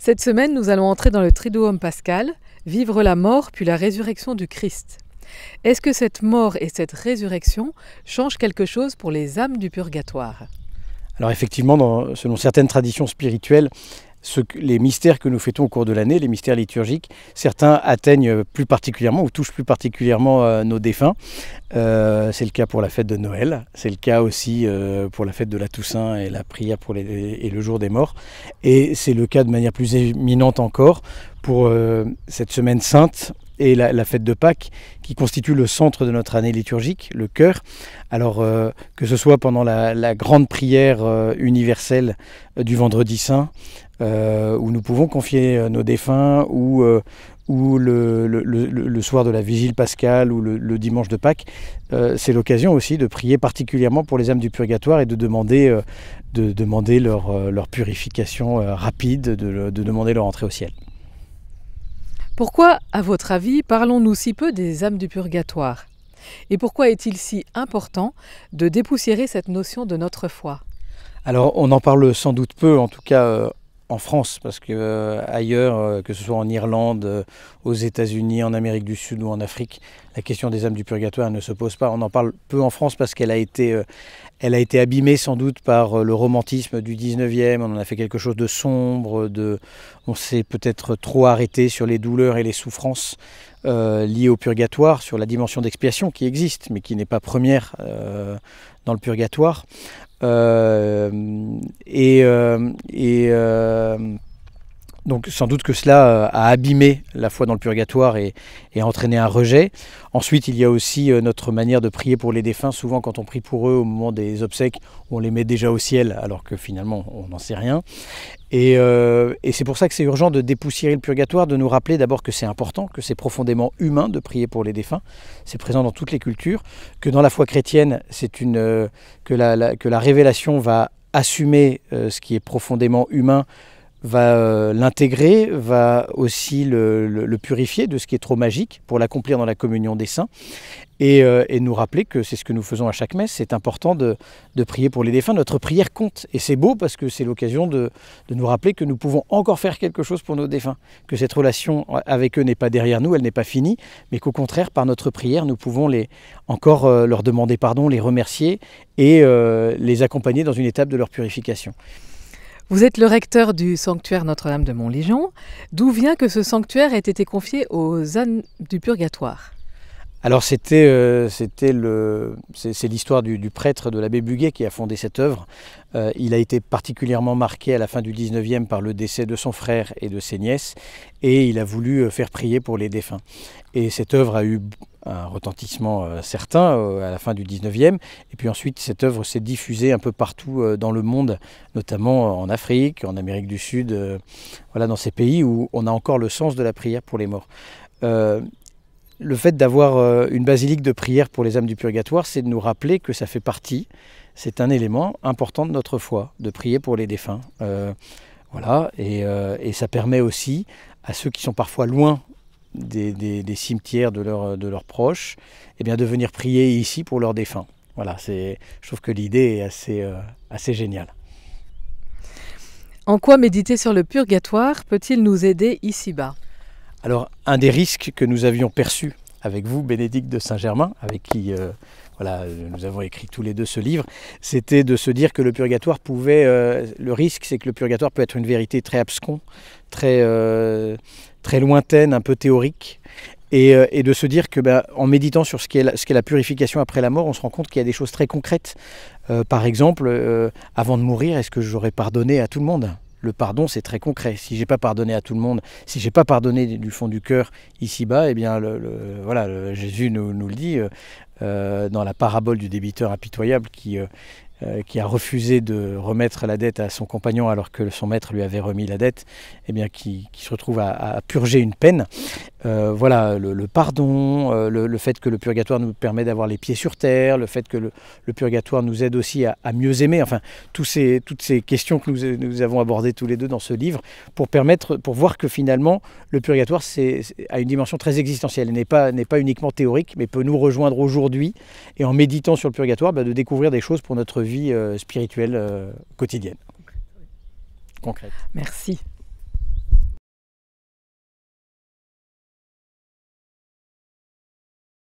Cette semaine, nous allons entrer dans le Triduum pascal, vivre la mort puis la résurrection du Christ. Est-ce que cette mort et cette résurrection changent quelque chose pour les âmes du purgatoire? Alors effectivement, selon certaines traditions spirituelles, les mystères que nous fêtons au cours de l'année, les mystères liturgiques, certains atteignent plus particulièrement ou touchent plus particulièrement nos défunts. C'est le cas pour la fête de Noël, c'est le cas aussi pour la fête de la Toussaint et la prière et le jour des morts. Et c'est le cas de manière plus éminente encore pour cette semaine sainte et la fête de Pâques, qui constitue le centre de notre année liturgique, le cœur. Alors que ce soit pendant la grande prière universelle du Vendredi Saint, où nous pouvons confier nos défunts, ou le soir de la Vigile pascale, ou le dimanche de Pâques, c'est l'occasion aussi de prier particulièrement pour les âmes du purgatoire et de demander leur purification rapide, de demander leur entrée au ciel. Pourquoi, à votre avis, parlons-nous si peu des âmes du purgatoire? Et pourquoi est-il si important de dépoussiérer cette notion de notre foi? Alors, on en parle sans doute peu, en tout cas en France, parce que ailleurs, que ce soit en Irlande, aux États-Unis, en Amérique du Sud ou en Afrique, la question des âmes du purgatoire ne se pose pas. On en parle peu en France parce qu'elle a été abîmée sans doute par le romantisme du 19e. On en a fait quelque chose de sombre, on s'est peut-être trop arrêté sur les douleurs et les souffrances liées au purgatoire, sur la dimension d'expiation qui existe, mais qui n'est pas première dans le purgatoire. Donc sans doute que cela a abîmé la foi dans le purgatoire et entraîné un rejet. Ensuite, il y a aussi notre manière de prier pour les défunts. Souvent, quand on prie pour eux au moment des obsèques, on les met déjà au ciel, alors que finalement, on n'en sait rien. Et c'est pour ça que c'est urgent de dépoussiérer le purgatoire, de nous rappeler d'abord que c'est important, que c'est profondément humain de prier pour les défunts. C'est présent dans toutes les cultures, que dans la foi chrétienne, que la révélation va assumer ce qui est profondément humain, va l'intégrer, va aussi le purifier de ce qui est trop magique pour l'accomplir dans la communion des saints et nous rappeler que c'est ce que nous faisons à chaque messe. C'est important de prier pour les défunts. Notre prière compte et c'est beau parce que c'est l'occasion de nous rappeler que nous pouvons encore faire quelque chose pour nos défunts, que cette relation avec eux n'est pas derrière nous, elle n'est pas finie, mais qu'au contraire, par notre prière, nous pouvons encore leur demander pardon, les remercier et les accompagner dans une étape de leur purification. Vous êtes le recteur du sanctuaire Notre-Dame de Montlégion. D'où vient que ce sanctuaire ait été confié aux âmes du purgatoire? Alors c'est l'histoire du prêtre de l'abbé Buguet qui a fondé cette œuvre. Il a été particulièrement marqué à la fin du 19e par le décès de son frère et de ses nièces et il a voulu faire prier pour les défunts. Et cette œuvre a eu un retentissement certain à la fin du 19e et puis ensuite cette œuvre s'est diffusée un peu partout dans le monde, notamment en Afrique, en Amérique du Sud, voilà, dans ces pays où on a encore le sens de la prière pour les morts. Le fait d'avoir une basilique de prière pour les âmes du purgatoire, c'est de nous rappeler que ça fait partie, c'est un élément important de notre foi, de prier pour les défunts. Voilà, et ça permet aussi à ceux qui sont parfois loin des cimetières de leurs proches, eh bien de venir prier ici pour leurs défunts. Voilà, je trouve que l'idée est assez géniale. En quoi méditer sur le purgatoire peut-il nous aider ici-bas? Alors, un des risques que nous avions perçus avec vous, Bénédicte de Saint-Germain, avec qui nous avons écrit tous les deux ce livre, c'était de se dire que le purgatoire le risque, c'est que le purgatoire peut être une vérité très abscon, très lointaine, un peu théorique, et de se dire que en méditant sur ce qu'est la purification après la mort, on se rend compte qu'il y a des choses très concrètes. Par exemple, avant de mourir, est-ce que j'aurais pardonné à tout le monde ? Le pardon, c'est très concret. Si j'ai pas pardonné à tout le monde, si j'ai pas pardonné du fond du cœur ici-bas, eh bien, Jésus nous le dit dans la parabole du débiteur impitoyable qui a refusé de remettre la dette à son compagnon alors que son maître lui avait remis la dette, eh bien, qui se retrouve à purger une peine. Voilà, le pardon, le fait que le purgatoire nous permet d'avoir les pieds sur terre, le fait que le purgatoire nous aide aussi à mieux aimer, enfin, toutes ces questions que nous avons abordées tous les deux dans ce livre, pour voir que finalement, le purgatoire a une dimension très existentielle, n'est pas uniquement théorique, mais peut nous rejoindre aujourd'hui, et en méditant sur le purgatoire, de découvrir des choses pour notre vie spirituelle quotidienne, concrète. Merci.